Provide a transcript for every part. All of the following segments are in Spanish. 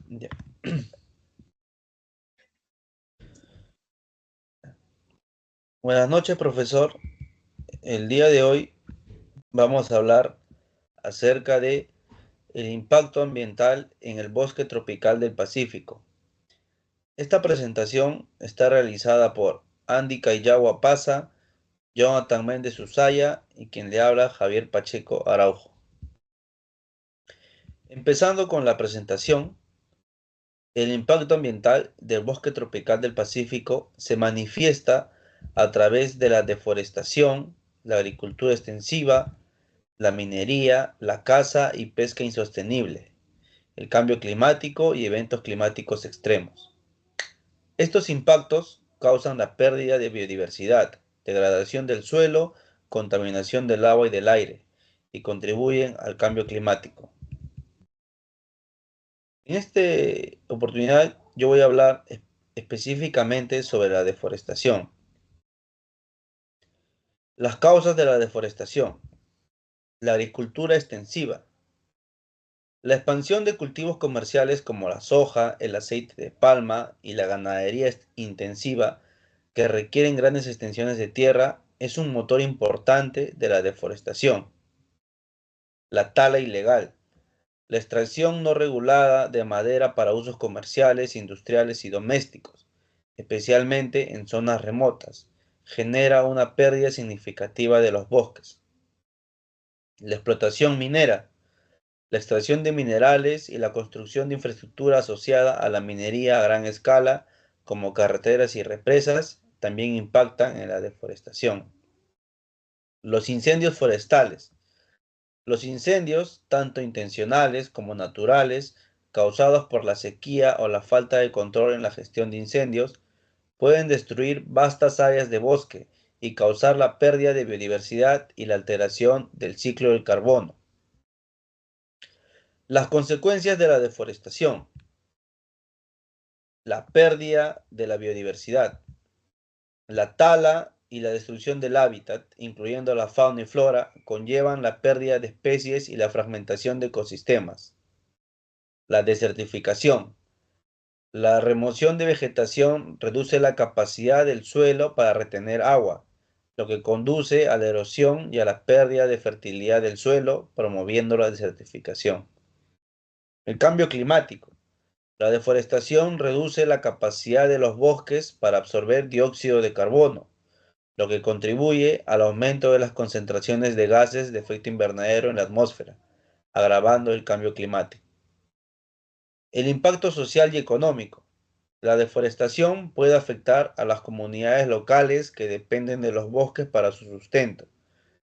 Ya. Buenas noches, profesor. El día de hoy vamos a hablar acerca de el impacto ambiental en el bosque tropical del Pacífico. Esta presentación está realizada por Andy Cayagua Paza, Jonathan Méndez Usaya y quien le habla, Javier Pacheco Araujo. Empezando con la presentación, el impacto ambiental del bosque tropical del Pacífico se manifiesta a través de la deforestación, la agricultura extensiva, la minería, la caza y pesca insostenible, el cambio climático y eventos climáticos extremos. Estos impactos causan la pérdida de biodiversidad, degradación del suelo, contaminación del agua y del aire, y contribuyen al cambio climático. En esta oportunidad yo voy a hablar específicamente sobre la deforestación. Las causas de la deforestación. La agricultura extensiva. La expansión de cultivos comerciales como la soja, el aceite de palma y la ganadería intensiva, que requieren grandes extensiones de tierra, es un motor importante de la deforestación. La tala ilegal. La extracción no regulada de madera para usos comerciales, industriales y domésticos, especialmente en zonas remotas, genera una pérdida significativa de los bosques. La explotación minera. La extracción de minerales y la construcción de infraestructura asociada a la minería a gran escala, como carreteras y represas, también impactan en la deforestación. Los incendios forestales. Los incendios, tanto intencionales como naturales, causados por la sequía o la falta de control en la gestión de incendios, pueden destruir vastas áreas de bosque y causar la pérdida de biodiversidad y la alteración del ciclo del carbono. Las consecuencias de la deforestación. La pérdida de la biodiversidad, la tala y la destrucción del hábitat, incluyendo la fauna y flora, conllevan la pérdida de especies y la fragmentación de ecosistemas. La desertificación. La remoción de vegetación reduce la capacidad del suelo para retener agua, lo que conduce a la erosión y a la pérdida de fertilidad del suelo, promoviendo la desertificación. El cambio climático. La deforestación reduce la capacidad de los bosques para absorber dióxido de carbono, lo que contribuye al aumento de las concentraciones de gases de efecto invernadero en la atmósfera, agravando el cambio climático. El impacto social y económico. La deforestación puede afectar a las comunidades locales que dependen de los bosques para su sustento,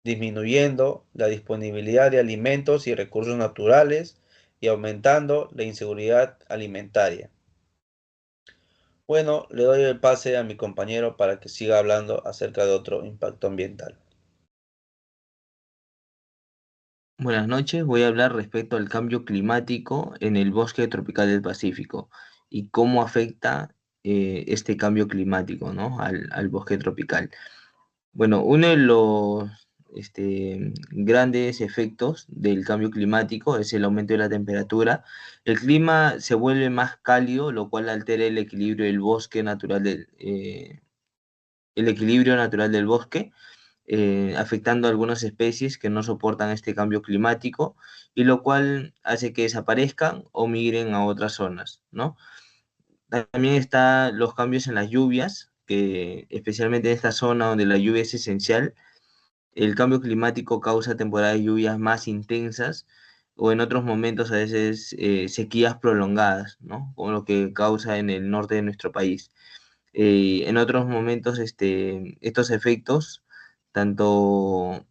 disminuyendo la disponibilidad de alimentos y recursos naturales y aumentando la inseguridad alimentaria. Bueno, le doy el pase a mi compañero para que siga hablando acerca de otro impacto ambiental. Buenas noches, voy a hablar respecto al cambio climático en el bosque tropical del Pacífico y cómo afecta este cambio climático, ¿no? al bosque tropical. Bueno, uno de los grandes efectos del cambio climático es el aumento de la temperatura. El clima se vuelve más cálido, lo cual altera el equilibrio del bosque natural el equilibrio natural del bosque, afectando a algunas especies que no soportan este cambio climático y lo cual hace que desaparezcan o migren a otras zonas, ¿no? También están los cambios en las lluvias, que especialmente en esta zona donde la lluvia es esencial, el cambio climático causa temporadas de lluvias más intensas o en otros momentos a veces sequías prolongadas, ¿no? Como lo que causa en el norte de nuestro país. En otros momentos estos efectos, tanto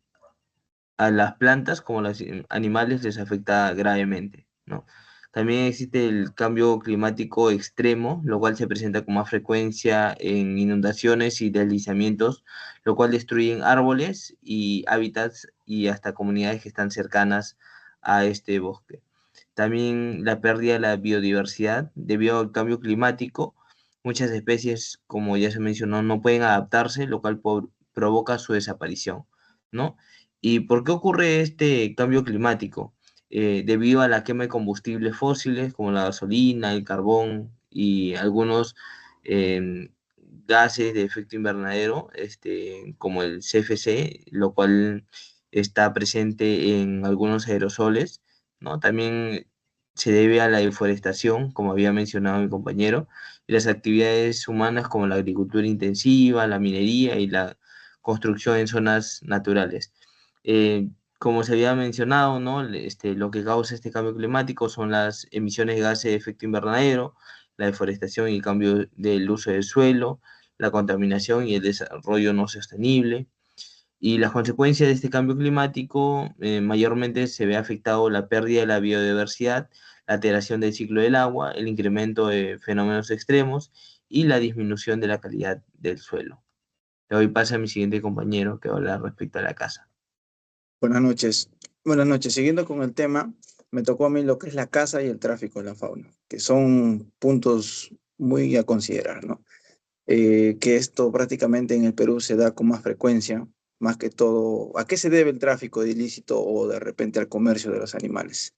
a las plantas como a los animales les afecta gravemente, ¿no? También existe el cambio climático extremo, lo cual se presenta con más frecuencia en inundaciones y deslizamientos, lo cual destruyen árboles y hábitats y hasta comunidades que están cercanas a este bosque. También la pérdida de la biodiversidad debido al cambio climático. Muchas especies, como ya se mencionó, no pueden adaptarse, lo cual provoca su desaparición, ¿no? ¿Y por qué ocurre este cambio climático? debido a la quema de combustibles fósiles como la gasolina, el carbón y algunos eh, gases de efecto invernadero, como el CFC, lo cual está presente en algunos aerosoles, ¿no? También se debe a la deforestación, como había mencionado mi compañero, y las actividades humanas como la agricultura intensiva, la minería y la construcción en zonas naturales. Como se había mencionado, ¿no? Lo que causa este cambio climático son las emisiones de gases de efecto invernadero, la deforestación y el cambio del uso del suelo, la contaminación y el desarrollo no sostenible. Y las consecuencias de este cambio climático mayormente se ve afectado la pérdida de la biodiversidad, la alteración del ciclo del agua, el incremento de fenómenos extremos y la disminución de la calidad del suelo. Le doy paso a mi siguiente compañero que va a hablar respecto a la casa. Buenas noches. Buenas noches. Siguiendo con el tema, me tocó a mí lo que es la caza y el tráfico de la fauna, que son puntos muy a considerar, ¿no? Que esto prácticamente en el Perú se da con más frecuencia, más que todo. ¿A qué se debe el tráfico de ilícito o de repente al comercio de los animales?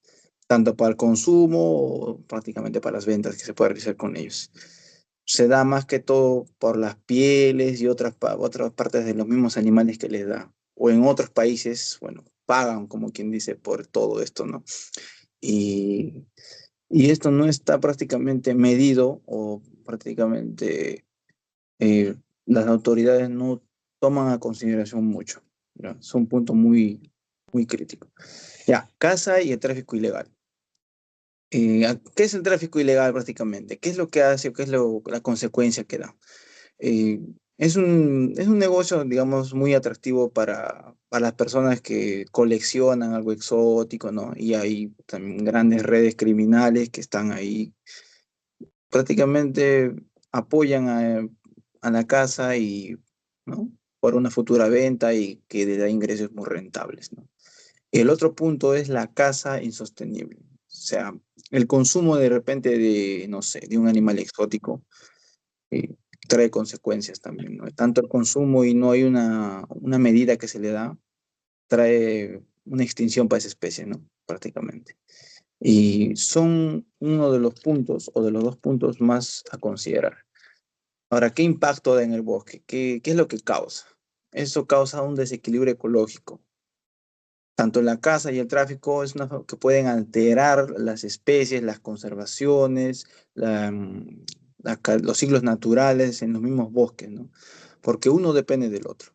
Tanto para el consumo o prácticamente para las ventas que se puede realizar con ellos. Se da más que todo por las pieles y otras partes de los mismos animales que les da. O en otros países, bueno, pagan, como quien dice, por todo esto, ¿no? Y, y esto no está prácticamente medido o prácticamente las autoridades no toman a consideración mucho. ¿Ya? Es un punto muy crítico. Ya, caza y el tráfico ilegal. ¿Qué es el tráfico ilegal prácticamente? ¿Qué es lo que hace o qué es la consecuencia que da? Eh, es un negocio, digamos, muy atractivo para las personas que coleccionan algo exótico, ¿no? Y hay también grandes redes criminales que están ahí, prácticamente apoyan a la casa y, ¿no? Por una futura venta y que le da ingresos muy rentables, ¿no? El otro punto es la caza insostenible. O sea, el consumo de repente de, no sé, de un animal exótico eh, trae consecuencias también, ¿no? Tanto el consumo y no hay una medida que se le da, trae una extinción para esa especie, ¿no? Prácticamente. Y son uno de los puntos o de los dos puntos más a considerar. Ahora, ¿qué impacto da en el bosque? ¿Qué es lo que causa? Eso causa un desequilibrio ecológico. Tanto la caza y el tráfico que pueden alterar las especies, las conservaciones, los ciclos naturales en los mismos bosques, ¿no? Porque uno depende del otro.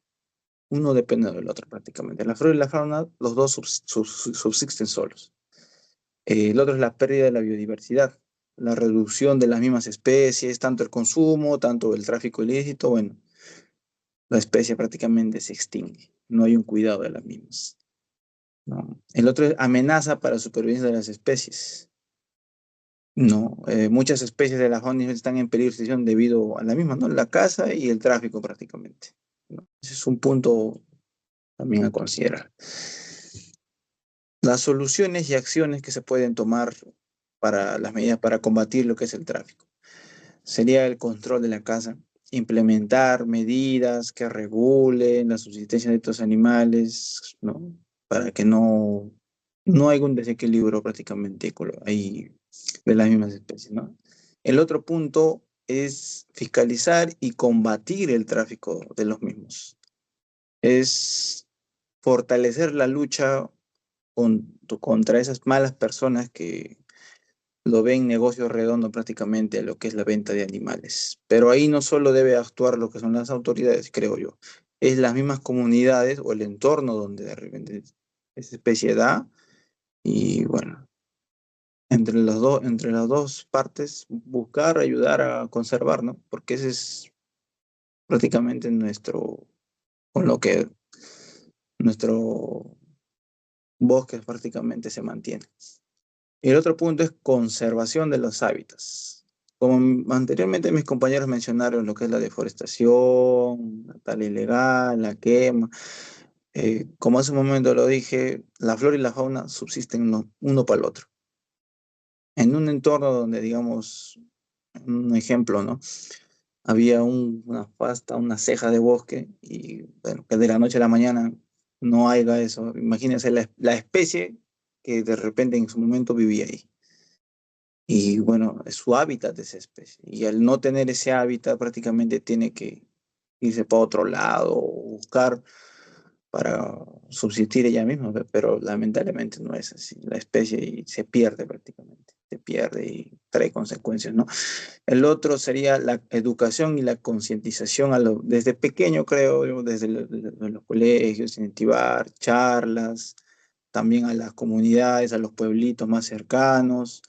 Uno depende del otro prácticamente. La flora y la fauna, los dos subsisten solos. El otro es la pérdida de la biodiversidad, la reducción de las mismas especies, tanto el consumo, tanto el tráfico ilícito, bueno, la especie prácticamente se extingue. No hay un cuidado de las mismas. ¿No? El otro es amenaza para la supervivencia de las especies. No, muchas especies de la fauna están en peligro de extinción debido a la misma, ¿no? La caza y el tráfico prácticamente. ¿No? Ese es un punto también a considerar. Las soluciones y acciones que se pueden tomar para las medidas para combatir lo que es el tráfico. Sería el control de la caza, implementar medidas que regulen la subsistencia de estos animales, ¿no? Para que no haya un desequilibrio prácticamente ahí de las mismas especies, ¿no? El otro punto es fiscalizar y combatir el tráfico de los mismos. Es fortalecer la lucha contra esas malas personas que lo ven negocio redondo prácticamente a lo que es la venta de animales. Pero ahí no solo debe actuar lo que son las autoridades, creo yo, es las mismas comunidades o el entorno donde de repente esa especie da y bueno, entre las dos partes buscar ayudar a conservar, ¿no? Porque ese es prácticamente con lo que nuestro bosque prácticamente se mantiene. Y el otro punto es conservación de los hábitats. Como anteriormente mis compañeros mencionaron lo que es la deforestación, la tala ilegal, la quema. Como hace un momento lo dije, la flora y la fauna subsisten uno para el otro. En un entorno donde, digamos, un ejemplo, ¿no? Había una pasta, una ceja de bosque y, bueno, que de la noche a la mañana no haya eso. Imagínense la especie que de repente en su momento vivía ahí. Y bueno, es su hábitat de esa especie. Y al no tener ese hábitat, prácticamente tiene que irse para otro lado o buscar para subsistir ella misma, pero lamentablemente no es así. La especie se pierde prácticamente, se pierde y trae consecuencias, ¿no? El otro sería la educación y la concientización desde pequeño, creo, yo, desde los colegios, incentivar charlas, también a las comunidades, a los pueblitos más cercanos,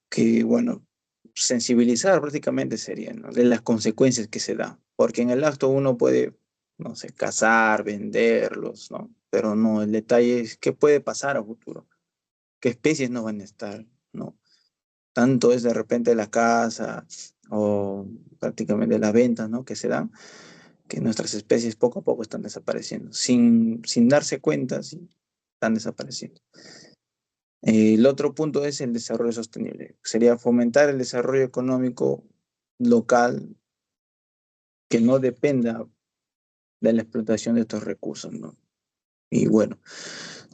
que, bueno, sensibilizar prácticamente sería, ¿no? De las consecuencias que se da, porque en el acto uno puede, no sé, cazar, venderlos, ¿no? Pero no, el detalle es qué puede pasar a futuro, qué especies no van a estar, ¿no? Tanto es de repente la caza o prácticamente las ventas, ¿no? Que se dan, que nuestras especies poco a poco están desapareciendo, sin darse cuenta, sí, están desapareciendo. El otro punto es el desarrollo sostenible. Sería fomentar el desarrollo económico local que no dependa de la explotación de estos recursos, ¿no? Y bueno,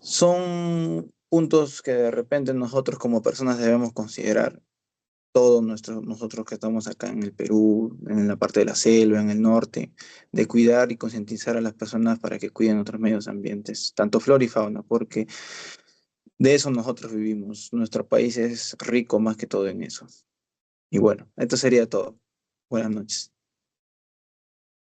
son puntos que de repente nosotros como personas debemos considerar. Todos nosotros que estamos acá en el Perú, en la parte de la selva, en el norte, de cuidar y concientizar a las personas para que cuiden otros medios ambientes, tanto flora y fauna, porque de eso nosotros vivimos. Nuestro país es rico más que todo en eso. Y bueno, esto sería todo. Buenas noches.